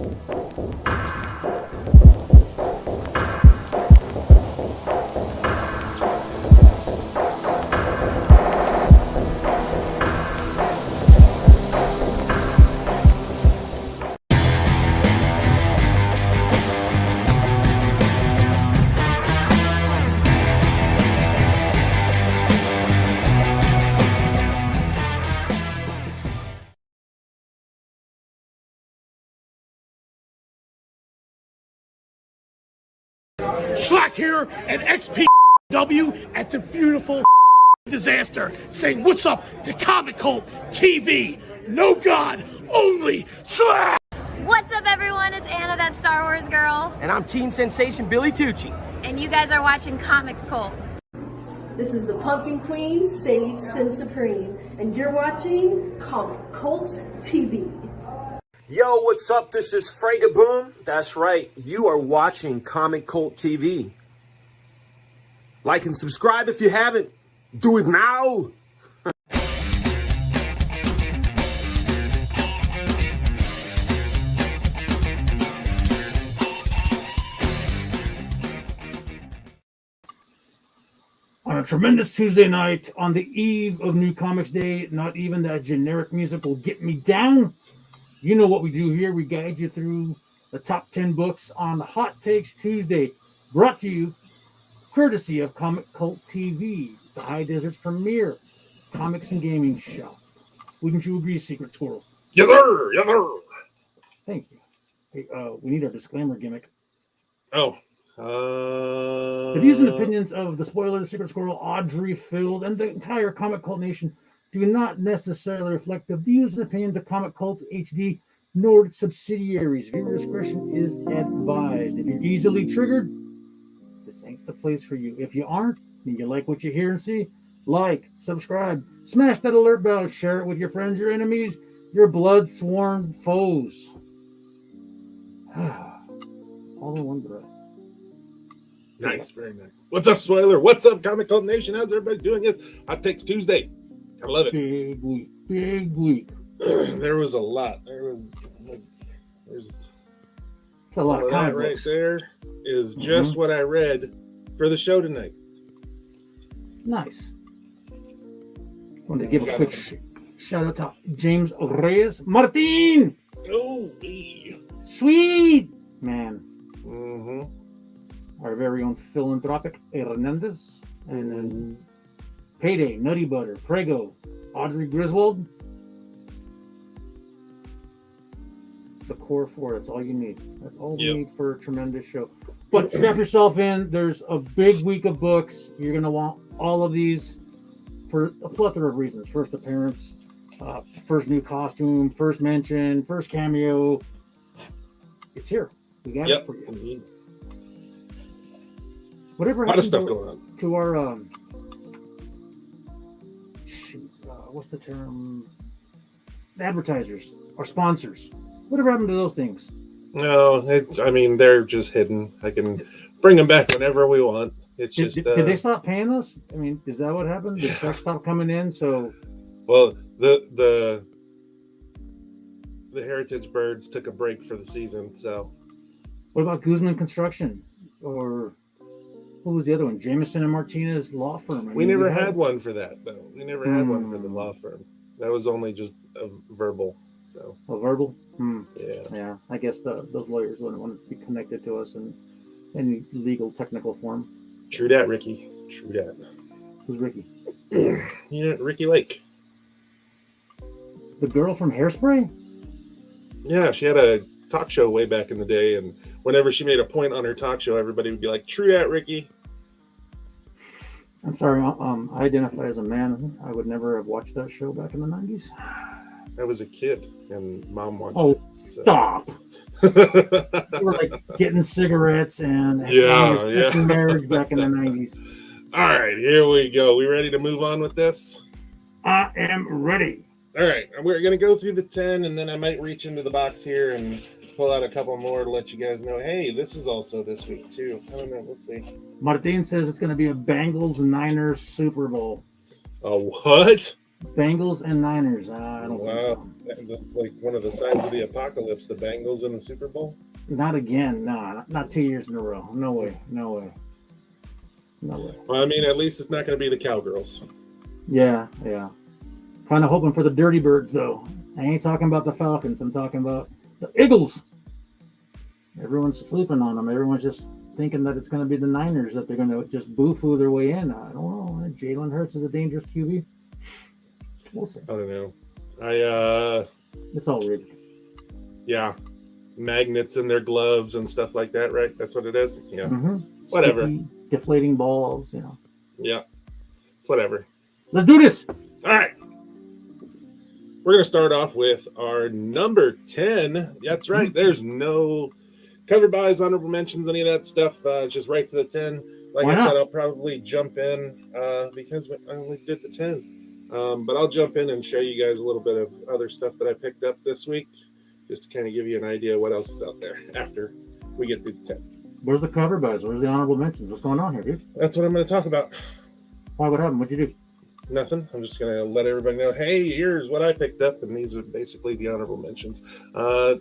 Slack here at XPW at the beautiful disaster, saying what's up to Comic Cult TV. No God, only Slack. What's up, everyone? It's Anna, that Star Wars girl. And I'm teen sensation Billy Tucci. And you guys are watching Comics Cult. This is the Pumpkin Queen, Sage Sin Supreme, and you're watching Comic Cult TV. Yo, what's up? This is Fragaboom. That's right. You are watching Comic Cult TV. Like and subscribe if you haven't. Do it now. On a tremendous Tuesday night, on the eve of New Comics Day, not even that generic music will get me down. You know what we do here. We guide you through the top 10 books on the Hot Takes Tuesday, brought to you courtesy of Comic Cult TV, the High Desert's premier comics and gaming show. Wouldn't you agree, Secret Squirrel? Yes, sir. Yes, sir. Thank you. Hey, we need our disclaimer gimmick. Oh. The views and opinions of the Spoiler, the Secret Squirrel, Audrey, Phil, and the entire Comic Cult Nation do not necessarily reflect the views and opinions of Comic Cult HD, nor its subsidiaries. Viewer discretion is advised. If you're easily triggered, this ain't the place for you. If you aren't, and you like what you hear and see, like, subscribe, smash that alert bell, share it with your friends, your enemies, your blood-sworn foes. All in one breath. Nice, very nice. What's up, Spoiler? What's up, Comic Cult Nation? How's everybody doing? Yes, Hot Takes Tuesday. I love it. Big week, big week. There was a lot. There's a lot of that right there is just what I read for the show tonight. Nice. I want to give a quick shout out to James Reyes Martin. Oh, sweet man. Mm-hmm. Our very own philanthropic Hernandez, and then Payday, Nutty Butter, Prego, Audrey Griswold. The core four, that's all you need. That's all we need for a tremendous show. But strap yourself in. There's a big week of books. You're going to want all of these for a plethora of reasons. First appearance, first new costume, first mention, first cameo. It's here. We got it for you. Indeed. Whatever a lot of stuff going on. To our what's the term? The advertisers, our sponsors. Whatever happened to those things? No, I mean, they're just hidden. I can bring them back whenever we want. It's did they stop paying us? I mean, is that what happened? Did checks stop coming in? So, well, the Heritage Birds took a break for the season. So, what about Guzman Construction, or who was the other one? Jameson and Martinez Law Firm. We never had one for that, though. We never had one for the law firm. That was only just a verbal. So a verbal. Yeah. I guess those lawyers wouldn't want to be connected to us in any legal technical form. True that, Ricky. True that. Who's Ricky? Yeah, Ricky Lake. The girl from Hairspray? Yeah, she had a talk show way back in the day, and whenever she made a point on her talk show, everybody would be like, "True that, Ricky." I'm sorry. I identify as a man. I would never have watched that show back in the 90s. I was a kid, and Mom watched it. Oh, stop. We were like getting cigarettes and marriage back in the 90s. All right, here we go. We ready to move on with this? I am ready. All right, we're going to go through the 10, and then I might reach into the box here and pull out a couple more to let you guys know, hey, this is also this week, too. I don't know. We'll see. Martin says it's going to be a Bengals-Niners Super Bowl. A what? Bengals and Niners. I don't Wow, think that's like one of the signs of the apocalypse. The Bengals in the Super Bowl. so. Not again. No, not 2 years in a row. No way. Well, I mean, at least it's not going to be the Cowgirls. Yeah. Kind of hoping for the Dirty Birds, though. I ain't talking about the Falcons. I'm talking about the Eagles. Everyone's sleeping on them. Everyone's just thinking that it's going to be the Niners, that they're going to just boo-foo their way in. I don't know. Jalen Hurts is a dangerous QB. We'll see. I don't know. It's all rigged. Yeah, magnets in their gloves and stuff like that, right? That's what it is. Yeah, Mm-hmm. Whatever. Sticky, deflating balls, Yeah, whatever. Let's do this. All right. We're going to start off with our number 10. That's right. There's no cover buys, honorable mentions, any of that stuff. Just right to the 10. Like Why I not? said, I'll probably jump in because I only did the 10. But I'll jump in and show you guys a little bit of other stuff that I picked up this week, just to kind of give you an idea of what else is out there after we get through the 10. Where's the cover buys? Where's the honorable mentions? What's going on here, dude? That's what I'm going to talk about. Why? What happened? What'd you do? Nothing. I'm just going to let everybody know, hey, here's what I picked up, and these are basically the honorable mentions. I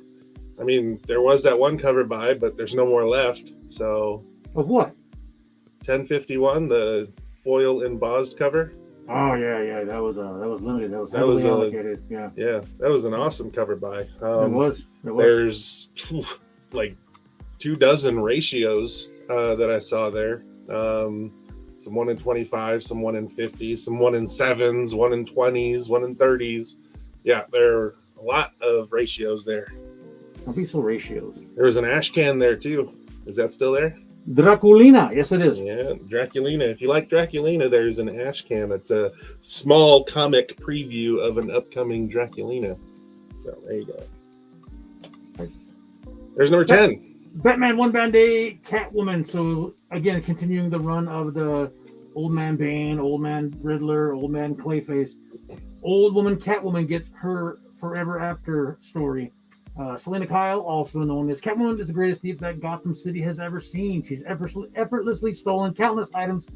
mean, there was that one cover buy, but there's no more left. So Of what? 1051, the foil embossed cover. Oh yeah. That was limited. That was That was heavily allocated. Yeah. Yeah, that was an awesome cover buy. It was. There's like 24 ratios that I saw there. Some 1 in 25, some 1 in 50, some 1 in 7s, 1 in 20s, 1 in 30s. Yeah, there are a lot of ratios there. Don't be so ratios. There was an ash can there too. Is that still there? Draculina. Yes, it is. Yeah, Draculina. If you like Draculina, there's an ash can. It's a small comic preview of an upcoming Draculina. So there you go. There's number 10. Batman One Band Day, Catwoman. So again, continuing the run of the Old Man Bane, Old Man Riddler, Old Man Clayface. Old Woman Catwoman gets her Forever After story. Selena Kyle, also known as Catwoman, is the greatest thief that Gotham City has ever seen. She's effortlessly stolen countless items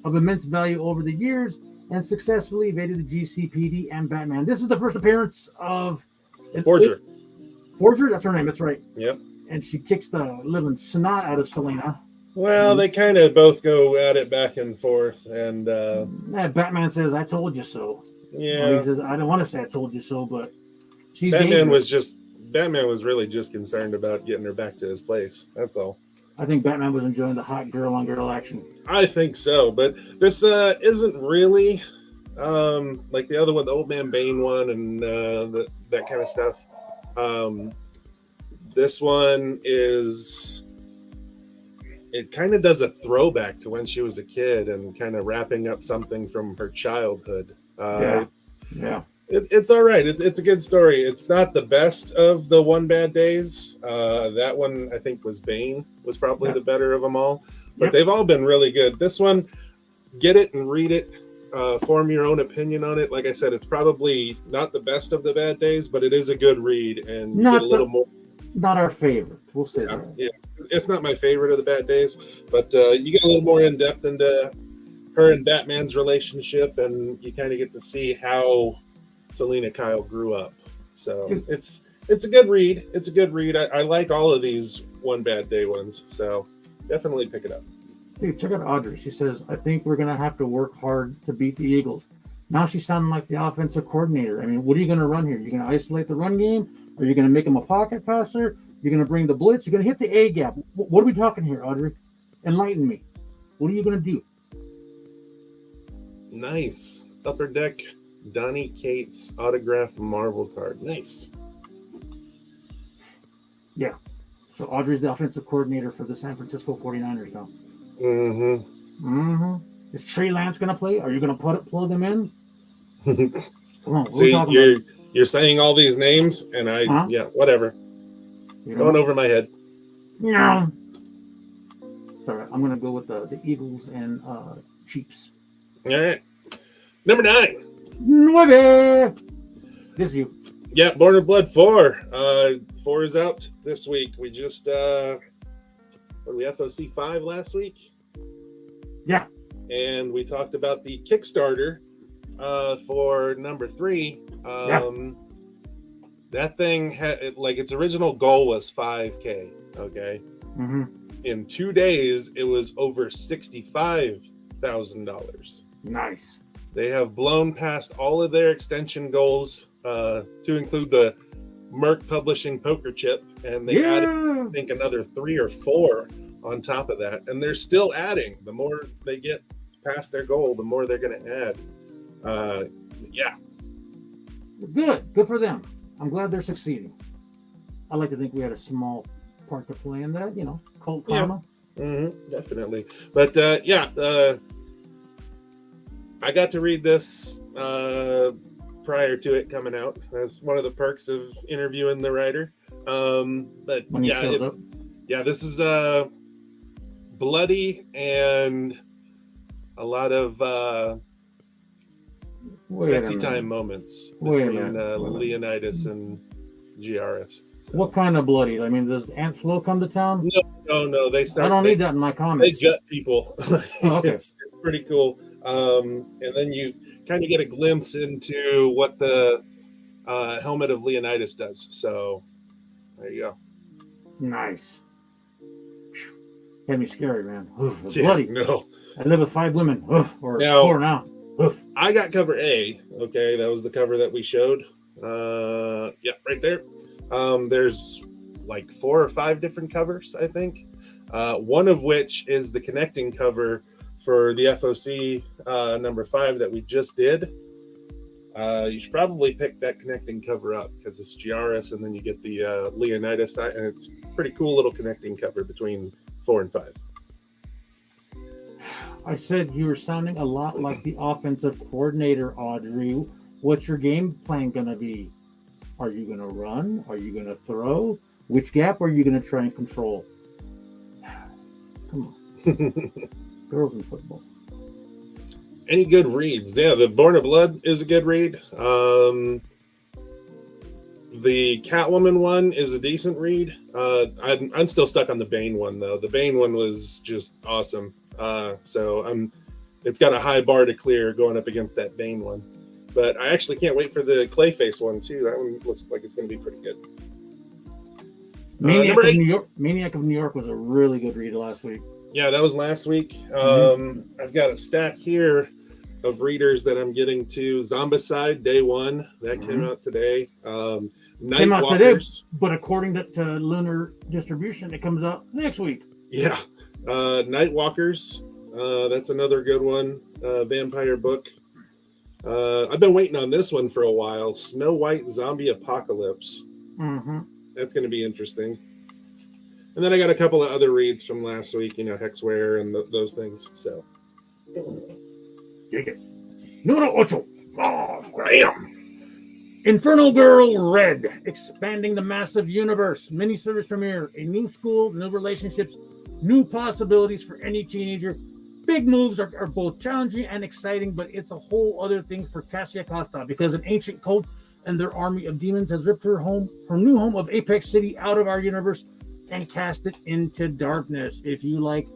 of immense value over the years and successfully evaded the GCPD and Batman. This is the first appearance of Forger. Forger, that's her name. That's right. Yep. And she kicks the living snot out of Selena. Well, they kind of both go at it back and forth, and Batman says, "I told you so." yeah, Well, he says, "I don't want to say I told you so, but she's Batman dangerous." was really just concerned about getting her back to his place. That's all. I think Batman was enjoying the hot girl on girl action. I think so, but this isn't really like the other one, the Old Man Bane one, and that kind of stuff. This one it kind of does a throwback to when she was a kid and kind of wrapping up something from her childhood. It's all right. It's a good story. It's not the best of the One Bad Days. That one I think was Bane was probably the better of them all, but they've all been really good. This one, get it and read it. Form your own opinion on it. Like I said, it's probably not the best of the Bad Days, but it is a good read, and you get a little more. Not our favorite. We'll say that. Yeah, it's not my favorite of the Bad Days, but you get a little more in depth into her and Batman's relationship, and you kind of get to see how Selena Kyle grew up. So it's a good read. It's a good read. I like all of these One Bad Day ones, so definitely pick it up. Dude, check out Audrey. She says, "I think we're going to have to work hard to beat the Eagles." Now she's sounding like the offensive coordinator. I mean, what are you going to run here? You're going to isolate the run game? Are you going to make him a pocket passer? You're going to bring the blitz? You're going to hit the A gap? What are we talking here, Audrey? Enlighten me. What are you going to do? Nice. Upper Deck Donnie Cates autographed Marvel card. Nice. Yeah. So Audrey's the offensive coordinator for the San Francisco 49ers now. Is Trey Lance going to play? Are you going to plug him in? Come on. See, you're saying all these names, and whatever. Going over my head. Yeah. It's all right. I'm going to go with the Eagles and Chiefs. All right. Number 9. 9. This is you. Yeah, Born of Blood 4. 4 is out this week. We just, what did we FOC 5 last week? Yeah. And we talked about the Kickstarter for number 3. That thing had like its original goal was 5K. Okay. Mm-hmm. In 2 days, it was over $65,000. Nice. They have blown past all of their extension goals, to include the Merc Publishing poker chip, and they added, I think, another 3 or 4 on top of that, and they're still adding. The more they get past their goal, the more they're going to add. Yeah. Good for them. I'm glad they're succeeding. I like to think we had a small part to play in that, cult karma. Definitely. But I got to read this prior to it coming out. That's one of the perks of interviewing the writer. But When he shows up. This is bloody and a lot of sexy time moments between Leonidas and GRS. So. What kind of bloody? I mean, does Ant Flo come to town? No. They start. I don't need that in my comments. They gut people. Oh, okay. It's pretty cool. And then you kind of get a glimpse into what the helmet of Leonidas does. So there you go. Nice. Had me scary, man. It's bloody. No. I live with 5 women. Or Now, 4 now. I got cover A. Okay, that was the cover that we showed. Right there. There's like 4 or 5 different covers, I think. One of which is the connecting cover for the FOC number 5 that we just did. You should probably pick that connecting cover up because it's GRS, and then you get the Leonidas, and it's a pretty cool little connecting cover between 4 and 5. I said you were sounding a lot like the offensive coordinator, Audrey. What's your game plan going to be? Are you going to run? Are you going to throw? Which gap are you going to try and control? Come on. Girls in football. Any good reads? Yeah, the Born of Blood is a good read. The Catwoman one is a decent read. I'm still stuck on the Bane one, though. The Bane one was just awesome. It's got a high bar to clear going up against that Bane one. But I actually can't wait for the Clayface one, too. That one looks like it's going to be pretty good. Maniac of New York was a really good read last week. Yeah, that was last week. I've got a stack here of readers that I'm getting to. Zombicide, day 1. That came out today. Came out today, but according to Lunar Distribution, it comes out next week. Yeah. Nightwalkers. That's another good one. Vampire book. I've been waiting on this one for a while. Snow White Zombie Apocalypse. That's going to be interesting. And then I got a couple of other reads from last week, Hexware and those things. So, take it. Número 8. Oh, bam! Infernal Girl Red, expanding the massive universe. Miniseries premiere. A new school, new relationships, new possibilities for any teenager. Big moves are both challenging and exciting, but it's a whole other thing for Cassia Costa because an ancient cult and their army of demons has ripped her new home of Apex City out of our universe and cast it into darkness. If you like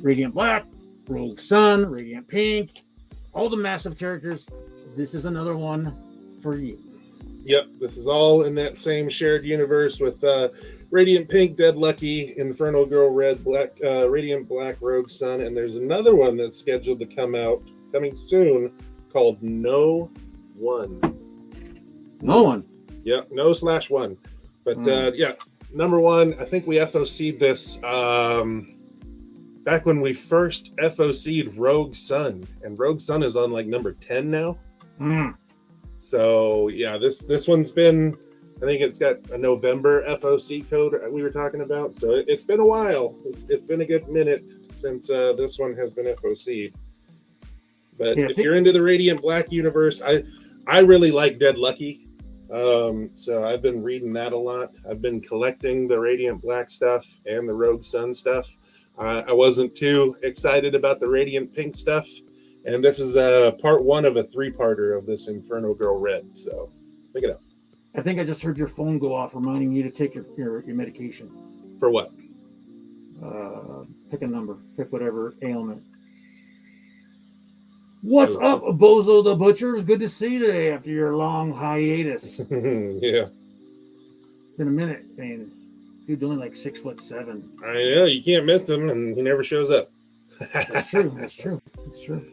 Radiant Black, Rogue Sun, Radiant Pink, all the massive characters, this is another one for you. Yep, this is all in that same shared universe with Radiant Pink, Dead Lucky, Infernal Girl Red, Black, Radiant Black, Rogue Sun, and there's another one that's scheduled to coming soon, called No One. No One? Yep, No/1. But number 1, I think we FOC'd this back when we first FOC'd Rogue Sun, and Rogue Sun is on like number 10 now. So yeah, this one's been, I think it's got a November FOC code we were talking about. So it's been a while. It's been a good minute since this one has been FOC'd. But if you're into the Radiant Black universe, I really like Dead Lucky. So I've been reading that a lot. I've been collecting the Radiant Black stuff and the Rogue Sun stuff. I wasn't too excited about the Radiant Pink stuff. And this is part 1 of a 3-parter of this Infernal Girl Red. So pick it up. I think I just heard your phone go off reminding you to take your medication. For what? Pick a number. Pick whatever ailment. What's up, Bozo the Butcher? It's good to see you today after your long hiatus. Yeah. It's been a minute. I mean, dude's only like 6'7". I know, you can't miss him, and he never shows up. That's true. That's true. That's true.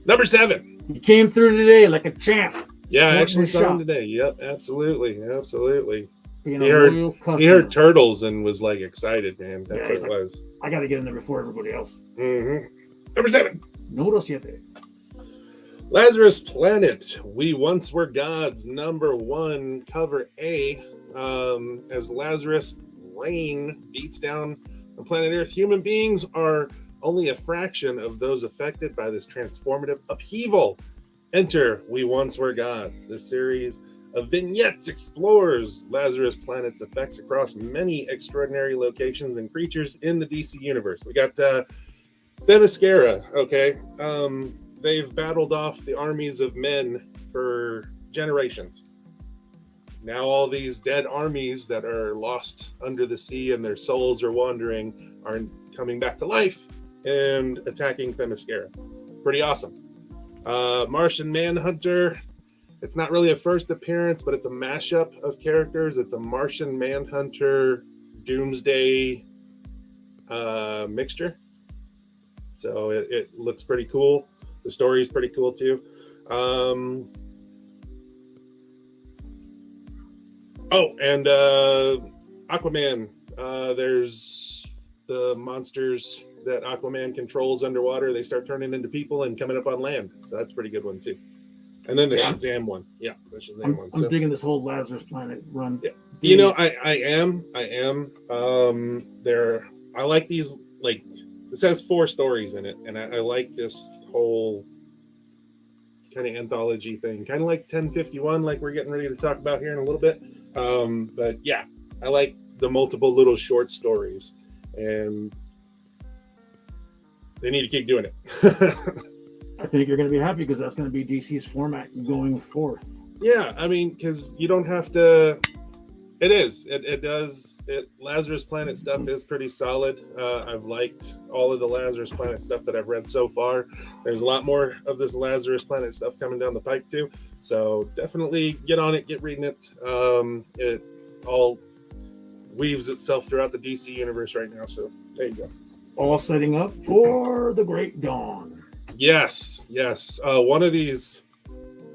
Number 7. He came through today like a champ. Yeah, I actually Supporting saw him the today. Yep, absolutely. Absolutely. Being He a heard, loyal customer. he heard turtles and was like excited, man. That's Yeah, what he's it like, was. I got to get in there before everybody else. Mm-hmm. Number 7. Número 7. Lazarus Planet. We Once Were Gods. Number 1, cover A. As Lazarus Rain beats down on planet Earth, human beings are only a fraction of those affected by this transformative upheaval. Enter We Once Were Gods. This series of vignettes explores Lazarus Planet's effects across many extraordinary locations and creatures in the DC universe. We got Themyscira, okay? They've battled off the armies of men for generations. Now all these dead armies that are lost under the sea and their souls are wandering are coming back to life and attacking Themyscira. Pretty awesome. Martian Manhunter. It's not really a first appearance, but it's a mashup of characters. It's a Martian Manhunter Doomsday mixture. So it looks pretty cool. The story is pretty cool too. And Aquaman. There's the monsters that Aquaman controls underwater. They start turning into people and coming up on land. So that's a pretty good one too. And then the Shazam one. Yeah, the Shazam one. I'm digging this whole Lazarus Planet run. Yeah. You know, I am. I like these, like, this has 4 stories in it, and I like this whole kind of anthology thing. Kind of like 1051, like we're getting ready to talk about here in a little bit. But yeah, I like the multiple little short stories, and they need to keep doing it. I think you're going to be happy because that's going to be DC's format going forth. Yeah, I mean, because you don't have to. It does. Lazarus Planet stuff is pretty solid. I've liked all of the Lazarus Planet stuff that I've read so far. There's a lot more of this Lazarus Planet stuff coming down the pike too. So definitely get on it, get reading it. It all weaves itself throughout the DC universe right now. So there you go. All setting up for the Great Dawn. Yes. One of these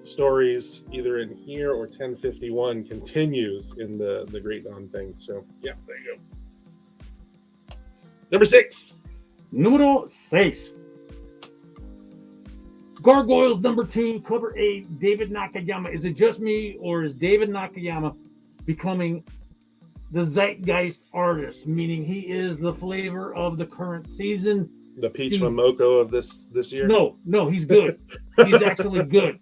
stories, either in here or 1051, continues in the Great Dawn thing. So yeah, there you go. Number 6. Número 6. Gargoyles number 2, cover A, David Nakayama. Is it just me, or is David Nakayama becoming the zeitgeist artist, meaning he is the flavor of the current season? The Peach Momoko of this year? No, he's good. He's actually good.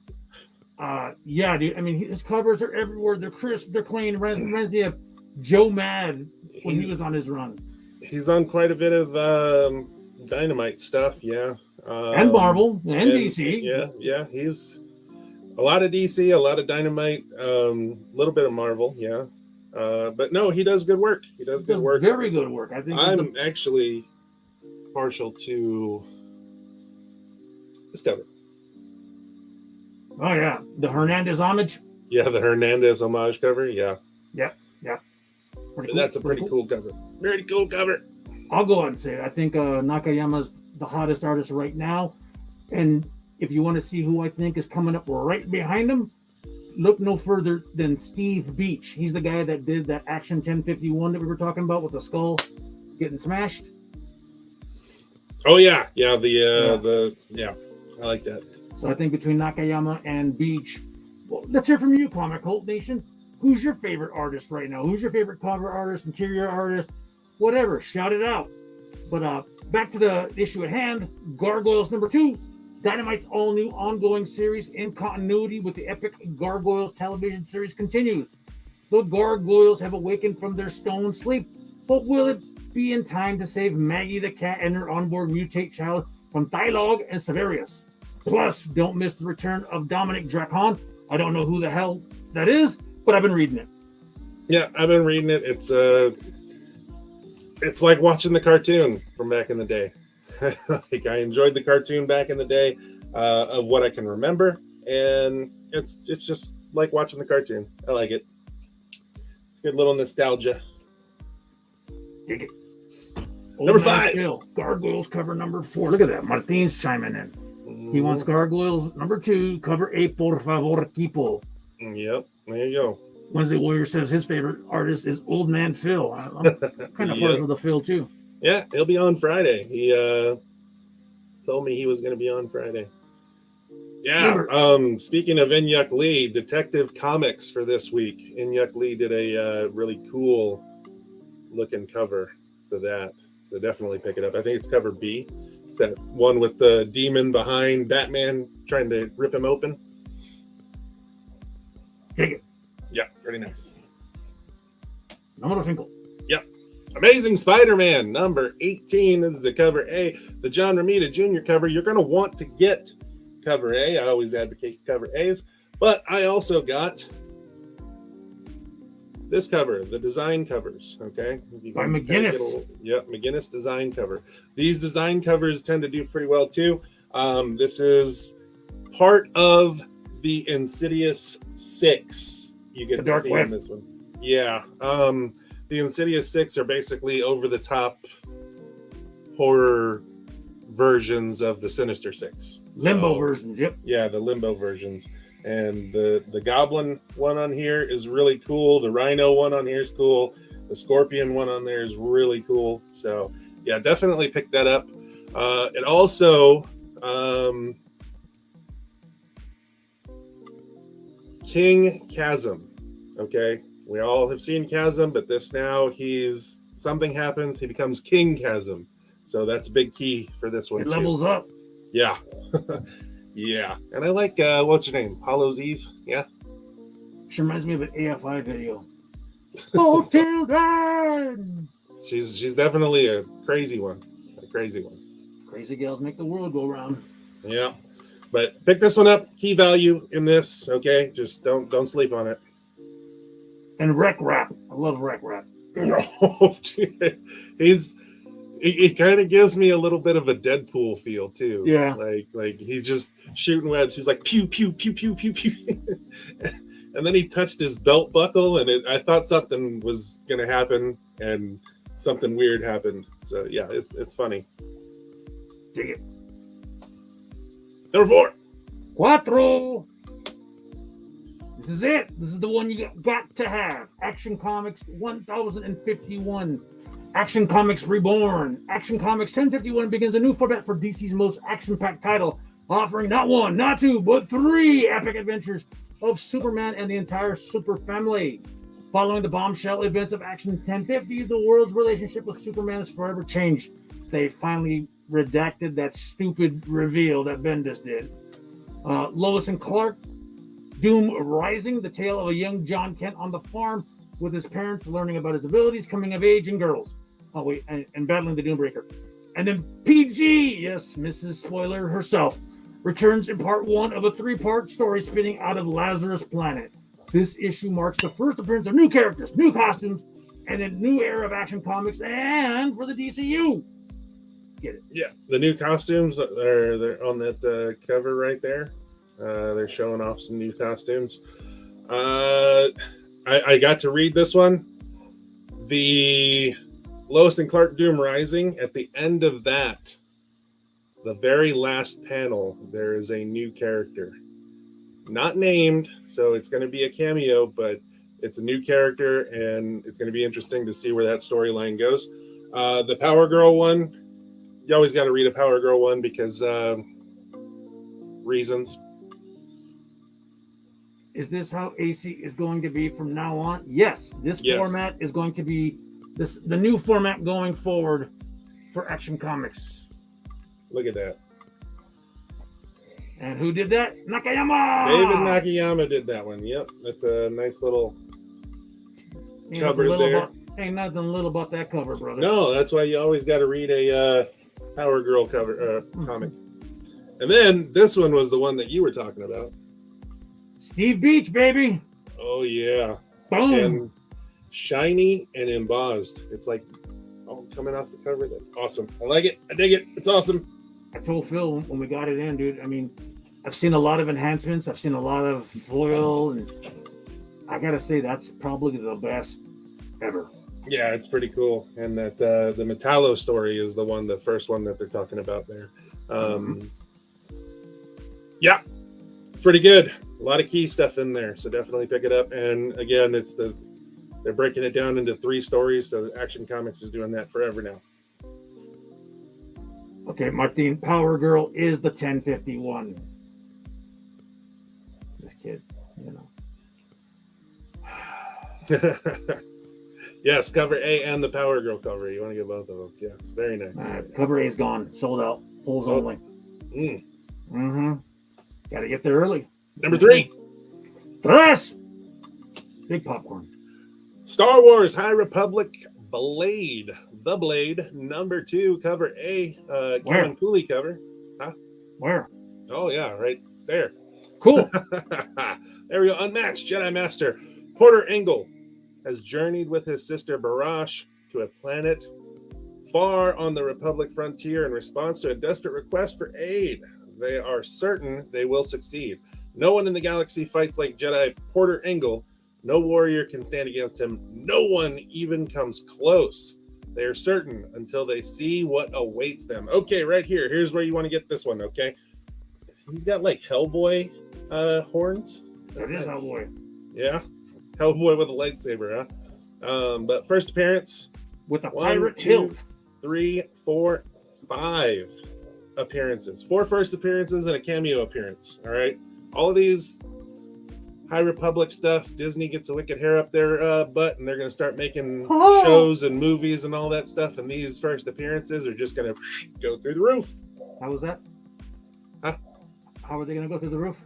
Yeah, dude. I mean, his covers are everywhere. They're crisp. They're clean. Reminds me of Joe Mad when he was on his run. He's on quite a bit of Dynamite stuff, yeah. And Marvel and DC. Yeah. He's a lot of DC, a lot of Dynamite, a little bit of Marvel, yeah. But no, he does good work. He does good work. Very good work. I think I'm actually partial to this cover. Oh yeah, the Hernandez homage. Yeah, the Hernandez homage cover. Yeah. Cool. That's a pretty cool cover. Very cool cover. I'll go ahead and say it. I think Nakayama's the hottest artist right now, and if you want to see who I think is coming up right behind him, look no further than Steve Beach. He's the guy that did that Action 1051 that we were talking about with the skull getting smashed. Oh yeah. I like that. So I think between Nakayama and Beach, well, let's hear from you, Comic Cult Nation. Who's your favorite artist right now? Who's your favorite cover artist, interior artist, whatever? Shout it out. But back to the issue at hand, Gargoyles number 2, Dynamite's all-new ongoing series in continuity with the epic Gargoyles television series continues. The Gargoyles have awakened from their stone sleep, but will it be in time to save Maggie the cat and her onboard mutate child from Thylaug and Severius? Plus, don't miss the return of Dominic Dracon. I don't know who the hell that is, but I've been reading it. Yeah, I've been reading it. It's like watching the cartoon from back in the day. Like, I enjoyed the cartoon back in the day. of what I can remember, and it's just like watching the cartoon. I like it. It's a good little nostalgia. Dig it. Number 5. Phil, Gargoyles cover number 4. Look at that. Martin's chiming in. He wants Gargoyles number 2, cover A, por favor, equipo. Yep, there you go. Wednesday Warrior says his favorite artist is Old Man Phil. I'm kind of partial to Phil too. Yeah, he'll be on Friday. He told me he was going to be on Friday. Yeah. Speaking of Inyuk Lee, Detective Comics for this week. Inyuk Lee did a really cool looking cover for that. So definitely pick it up. I think it's cover B. It's that one with the demon behind Batman trying to rip him open. Take it. Yeah, pretty nice. Number 5. Yep. Amazing Spider-Man, number 18. This is the cover A. The John Romita Jr. cover. You're going to want to get cover A. I always advocate cover A's. But I also got this cover, the design covers, okay? By McGinnis. Yep, McGinnis design cover. These design covers tend to do pretty well, too. This is part of the Insidious 6. You get to see in this one. Yeah. The Insidious 6 are basically over-the-top horror versions of the Sinister 6. Limbo versions, yep. Yeah, the Limbo versions. And the Goblin one on here is really cool. The Rhino one on here is cool. The Scorpion one on there is really cool. So, yeah, definitely pick that up. It also... King Chasm. Okay, we all have seen Chasm, but this now something happens, he becomes King Chasm. So that's a big key for this one. It levels up. Yeah. Yeah. And I like what's her name? Hollow's Eve. Yeah. She reminds me of an AFI video. Oh, children! She's definitely a crazy one. Crazy gals make the world go round. Yeah. But pick this one up. Key value in this, okay? Just don't sleep on it. And Wreck Rap. I love Wreck Rap. He kind of gives me a little bit of a Deadpool feel too. Yeah. Like he's just shooting webs. He's like pew pew pew pew pew pew. And then he touched his belt buckle, and I thought something was gonna happen, and something weird happened. So yeah, it's funny. Dig it. Number 4. This is it. This is the one you got to have. Action Comics 1051. Action Comics Reborn. Action Comics 1051 begins a new format for DC's most action-packed title, offering not 1, not 2, but 3 epic adventures of Superman and the entire Super family. Following the bombshell events of Action 1050, the world's relationship with Superman is forever changed. They finally redacted that stupid reveal that Bendis did. Lois and Clark, Doom Rising, the tale of a young John Kent on the farm with his parents learning about his abilities, coming of age, and girls. Oh, wait, and battling the Doombreaker. And then PG, yes, Mrs. Spoiler herself, returns in part 1 of a 3-part story spinning out of Lazarus Planet. This issue marks the first appearance of new characters, new costumes, and a new era of Action Comics, and for the DCU. Get it? Yeah, the new costumes they're on that cover right there. They're showing off some new costumes. I got to read this one. The Lois and Clark Doom Rising, at the end of that, the very last panel, there is a new character. Not named, so it's going to be a cameo, but it's a new character, and it's going to be interesting to see where that storyline goes. The Power Girl one, you always got to read a Power Girl one because reasons. Is this how AC is going to be from now on? Yes. This format is going to be the new format going forward for Action Comics. Look at that. And who did that? Nakayama! David Nakayama did that one. Yep. That's a nice little cover there. Ain't nothing little about that cover, brother. No, that's why you always got to read a Power Girl cover comic. And then this one was the one that you were talking about. Steve Beach, baby. Oh, yeah. Boom. And shiny and embossed. It's like, coming off the cover. That's awesome. I like it. I dig it. It's awesome. I told Phil when we got it in, dude. I mean, I've seen a lot of enhancements. I've seen a lot of foil, and I gotta say that's probably the best ever. Yeah, it's pretty cool. And that the Metallo story is the first one that they're talking about there. Yeah, it's pretty good. A lot of key stuff in there, so definitely pick it up. And again, they're breaking it down into 3 stories, so Action Comics is doing that forever now. Okay, Martin, Power Girl is the 1051. This kid, you know. Yes, cover A and the Power Girl cover. You want to get both of them? Yes, very nice. Cover A is gone, sold out, pulls only. Got to get there early. Number 3. Tres. Big popcorn. Star Wars High Republic Blade. The Blade, number 2, cover A. Camuncoli cover. Huh? Where? Oh, yeah, right there. Cool. There we go. Unmatched Jedi Master Porter Engle has journeyed with his sister Barash to a planet far on the Republic frontier in response to a desperate request for aid. They are certain they will succeed. No one in the galaxy fights like Jedi Porter Engle. No warrior can stand against him. No one even comes close. They are certain until they see what awaits them. Okay, right here. Here's where you want to get this one, okay? He's got like Hellboy horns. That is Hellboy. Yeah. Hellboy with a lightsaber, huh? But first appearance. With a pirate hilt. 3, 4, 5 appearances. 4 first appearances and a cameo appearance. All right. All of these High Republic stuff, Disney gets a wicked hair up their butt, and they're going to start making shows and movies and all that stuff. And these first appearances are just going to go through the roof. How was that? Huh? How are they going to go through the roof?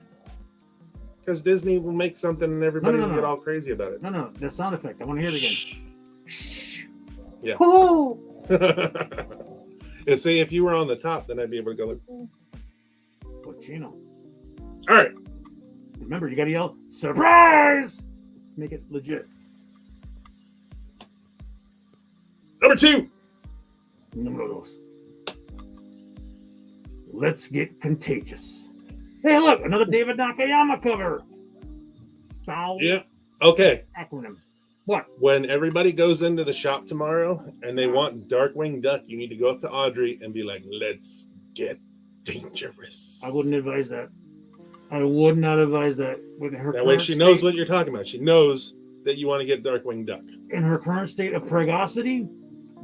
Because Disney will make something and everybody will get all crazy about it. No, the sound effect. I want to hear it again. Yeah. Oh! And say if you were on the top, then I'd be able to go like, Cochino. All right. Remember, you got to yell, surprise! Make it legit. Number 2. Numero dos. Let's get contagious. Hey, look, another David Nakayama cover. Foul. Yeah. Okay. Acronym. What? When everybody goes into the shop tomorrow and they want Darkwing Duck, you need to go up to Audrey and be like, let's get dangerous. I wouldn't advise that. I would not advise that. With her that way she knows what you're talking about. She knows that you want to get Darkwing Duck. In her current state of pregosity,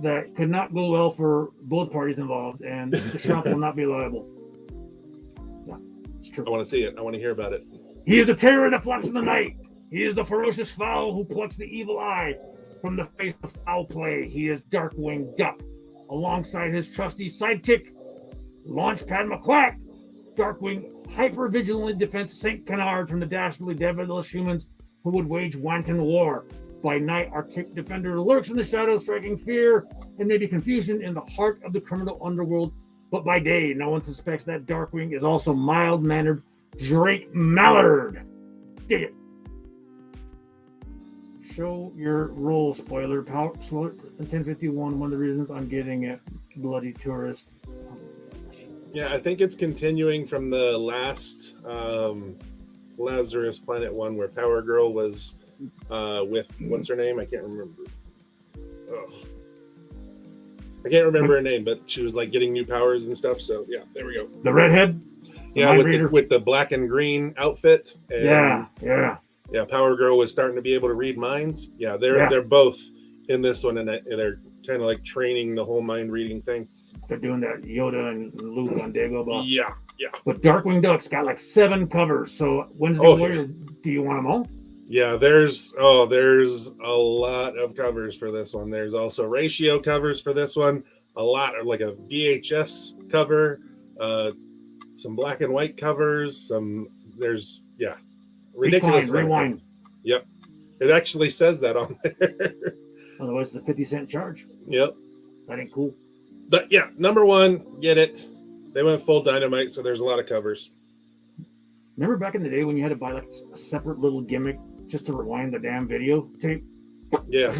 that could not go well for both parties involved, and the shop will not be liable. Yeah, it's true. I want to see it. I want to hear about it. He is the terror that flaps in the night. He is the ferocious fowl who plucks the evil eye from the face of foul play. He is Darkwing Duck. Alongside his trusty sidekick, Launchpad McQuack, Darkwing hyper-vigilantly defends St. Canard from the dastardly devilish humans who would wage wanton war. By night, our kick defender lurks in the shadows, striking fear and maybe confusion in the heart of the criminal underworld. But by day, no one suspects that Darkwing is also mild-mannered Drake Mallard. Dig it. Show your role, spoiler. 1051, one of the reasons I'm getting it. Bloody tourist. Yeah, I think it's continuing from the last Lazarus Planet one where Power Girl was with, what's her name? I can't remember. Oh. I can't remember her name, but she was like getting new powers and stuff. So yeah, there we go. The redhead? Yeah, with the black and green outfit. And, yeah. Power Girl was starting to be able to read minds. Yeah, they're both in this one, and they're kind of like training the whole mind reading thing. They're doing that Yoda and Luke on Dagobah. Yeah. But Darkwing Duck's got like 7 covers. So Wednesday Warrior, do you want them all? Yeah, there's a lot of covers for this one. There's also ratio covers for this one. A lot of like a VHS cover, some black and white covers. Ridiculous. Rewind. Yep, it actually says that on there. Otherwise, it's a 50-cent charge. Yep, that ain't cool. But yeah, number 1, get it. They went full dynamite, so there's a lot of covers. Remember back in the day when you had to buy like a separate little gimmick just to rewind the damn video tape? Yeah.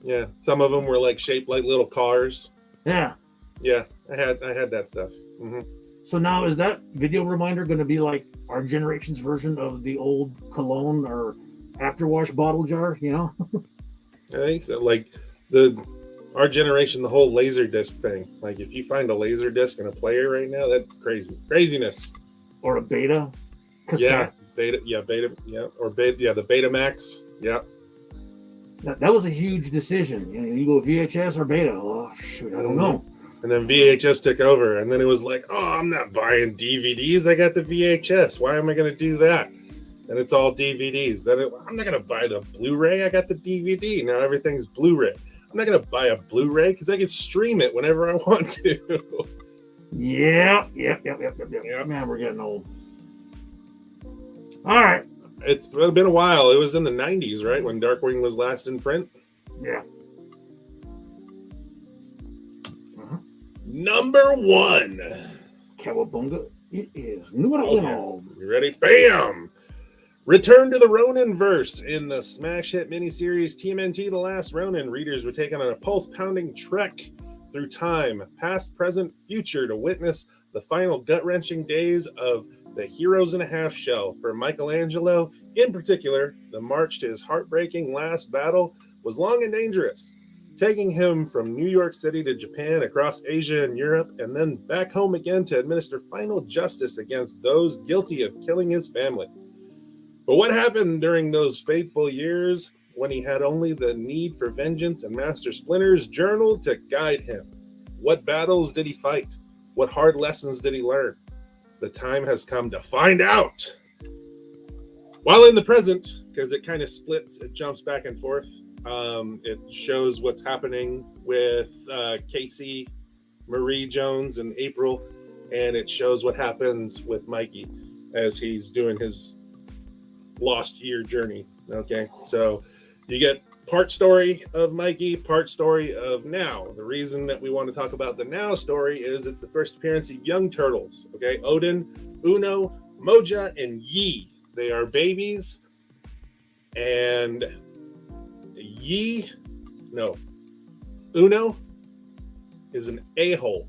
Yeah. Some of them were like shaped like little cars. Yeah. Yeah, I had that stuff. Mm-hmm. So now is that video reminder going to be like our generation's version of the old cologne or afterwash bottle jar? You know, I think so. Like our generation, the whole laser disc thing. Like if you find a laser disc in a player right now, that's craziness. or a beta cassette. Beta, or beta, the Betamax, yeah. That was a huge decision. You go VHS or beta. Oh shoot, I don't know. And then VHS took over, and then it was like, oh, I'm not buying DVDs. I got the VHS. Why am I going to do that? And it's all DVDs. I'm not going to buy the Blu-ray. I got the DVD. Now everything's Blu-ray. I'm not going to buy a Blu-ray because I can stream it whenever I want to. Yep. Man, we're getting old. All right. It's been a while. It was in the 90s, right? When Darkwing was last in print. Yeah. Number 1. Cowabunga. It is. Numero uno. You ready? Bam! Return to the Ronin verse. In the smash hit miniseries TMNT The Last Ronin, readers were taken on a pulse-pounding trek through time, past, present, future, to witness the final gut-wrenching days of the Heroes and a Half Shell. For Michelangelo, in particular, the march to his heartbreaking last battle was long and dangerous, taking him from New York City to Japan, across Asia and Europe, and then back home again to administer final justice against those guilty of killing his family. But what happened during those fateful years when he had only the need for vengeance and Master Splinter's journal to guide him? What battles did he fight? What hard lessons did he learn? The time has come to find out. While in the present, because it kind of splits, it jumps back and forth. It shows what's happening with Casey, Marie Jones, and April, and it shows what happens with Mikey as he's doing his lost year journey. Okay, so you get part story of Mikey, part story of now. The reason that we want to talk about the now story is it's the first appearance of young turtles. Okay, Odin, Uno, Moja, and Yi. They are babies, and Uno is an a-hole.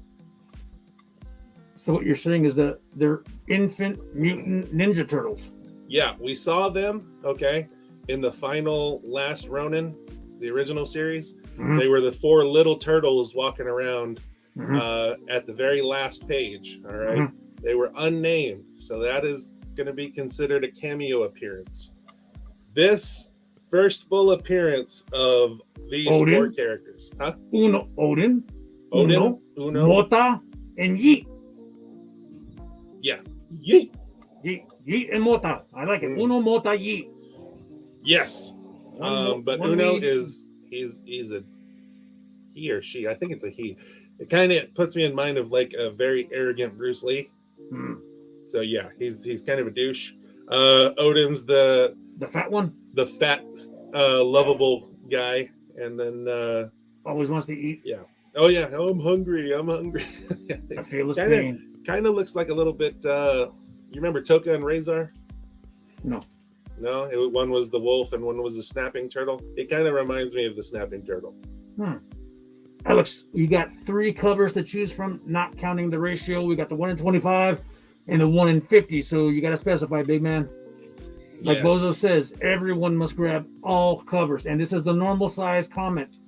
So what you're saying is that they're infant mutant ninja turtles. Yeah, we saw them, okay, in the final Last Ronin, the original series. Mm-hmm. They were the 4 little turtles walking around at the very last page, all right? Mm-hmm. They were unnamed, so that is going to be considered a cameo appearance. This first full appearance of these Odin, 4 characters. Huh? Odin, Uno, Mota, and Yeet. Yeah. Yeet. Yeet and Mota. I like it. Uno, Mota, Yeet. Yes. But Uno is he's a he or she. I think it's a he. It kind of puts me in mind of like a very arrogant Bruce Lee. Mm. So yeah, he's kind of a douche. Odin's the fat one. The fat, lovable guy, and then always wants to eat. Yeah. Oh yeah. Oh, I'm hungry. I feel his pain. Kind of looks like a little bit. You remember Toka and Razor? No. No, one was the wolf and one was the snapping turtle. It kind of reminds me of the snapping turtle. Alex, you got 3 covers to choose from, not counting the ratio. We got the 1 in 25 and the 1 in 50. So you got to specify, big man. Like Bozo says, everyone must grab all covers. And this is the normal size comment.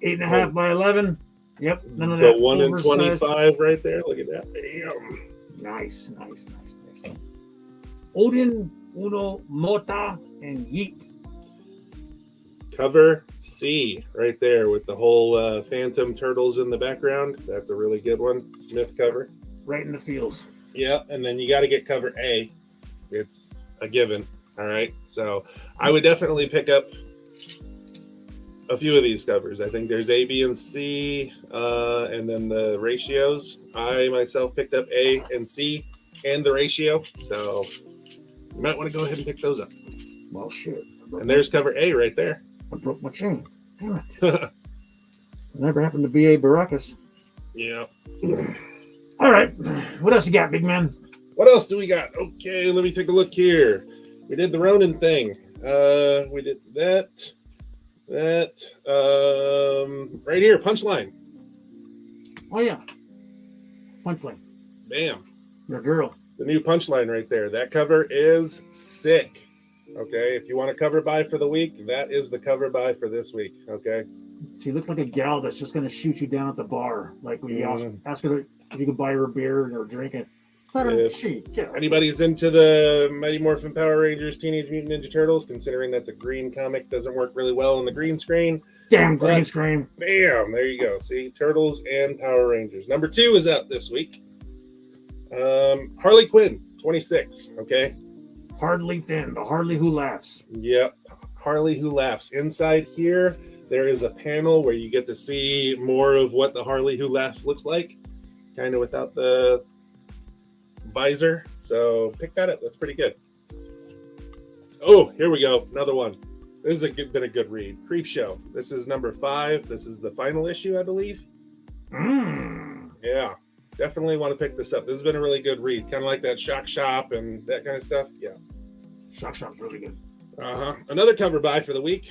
8.5 by 11. Yep. None of that. The 1 in 25 right there. Look at that. Bam. Nice. Odin, Uno, Mota, and Yeet. Cover C right there with the whole Phantom Turtles in the background. That's a really good one. Smith cover. Right in the feels. Yeah, and then you got to get cover A. It's a given. All right. So I would definitely pick up a few of these covers. I think there's A, B, and C, and then the ratios. I myself picked up A and C and the ratio. So you might want to go ahead and pick those up. Well, shit. And there's cover A right there. I broke my chain. Damn it. Never happened to B.A. Baracus. Yeah. All right. What else you got, big man? What else do we got? Okay, let me take a look here. We did the Ronin thing. We did that. Right here, Punchline. Oh, yeah. Punchline. Bam. Your girl. The new Punchline right there. That cover is sick. Okay, if you want a cover buy for the week, that is the cover buy for this week. Okay. She looks like a gal that's just going to shoot you down at the bar. Like when you ask her if you can buy her a beer or drink it. Anybody's into the Mighty Morphin Power Rangers Teenage Mutant Ninja Turtles, considering that's a green comic, doesn't work really well on the green screen. Damn green screen. Bam, there you go. See, Turtles and Power Rangers. Number 2 is out this week. Harley Quinn, 26. Okay. Harley Quinn, the Harley who laughs. Yep, Harley who laughs. Inside here, there is a panel where you get to see more of what the Harley who laughs looks like, kind of without the visor. So pick that up. That's pretty good. Oh, here we go. Another one. This has been a good read. Creep Show. This is number 5. This is the final issue, I believe. Yeah, definitely want to pick this up. This has been a really good read. Kind of like that Shock Shop and that kind of stuff. Yeah. Shock Shop's really good. Another cover buy for the week.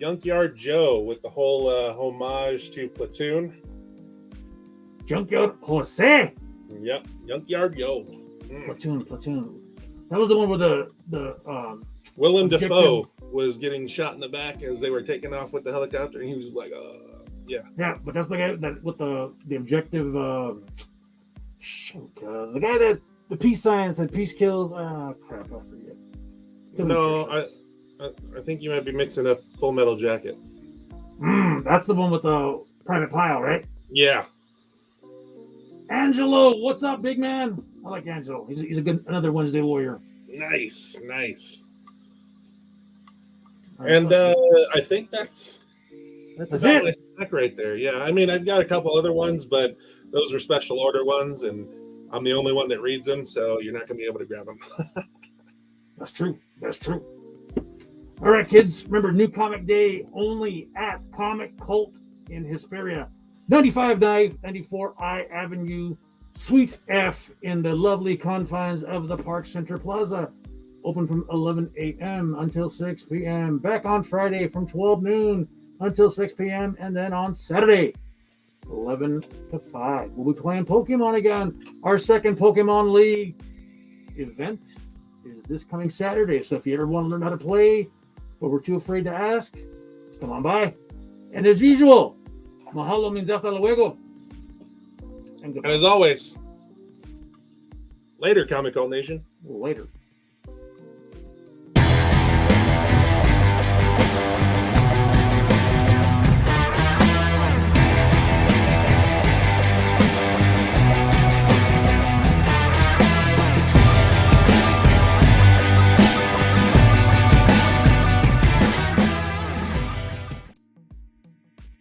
Junkyard Joe with the whole homage to Platoon. Junkyard Jose. Yep, Junkyard Joe. Platoon. That was the one where the Willem Dafoe was getting shot in the back as they were taking off with the helicopter, and he was like, yeah. Yeah, but that's the guy that with the objective. The guy that the peace sign said peace kills. Crap, I forget. No, I think you might be mixing up Full Metal Jacket. That's the one with the Private Pile, right? Yeah. Angelo, what's up, big man? I like Angelo. He's a good another Wednesday warrior. Nice. And I think that's about my stack right there. Yeah, I mean, I've got a couple other ones, but those are special order ones, and I'm the only one that reads them, so you're not going to be able to grab them. That's true. All right, kids. Remember, New Comic Day only at Comic Cult in Hesperia. 9594 I Avenue, Suite F in the lovely confines of the Park Center Plaza. Open from 11 a.m. until 6 p.m. Back on Friday from 12 noon until 6 p.m. And then on Saturday, 11 to 5. We'll be playing Pokemon again. Our second Pokemon League event is this coming Saturday. So if you ever want to learn how to play, but we're too afraid to ask, come on by. And as usual, mahalo means hasta luego. And as always, later, Comic Cult Nation. Later.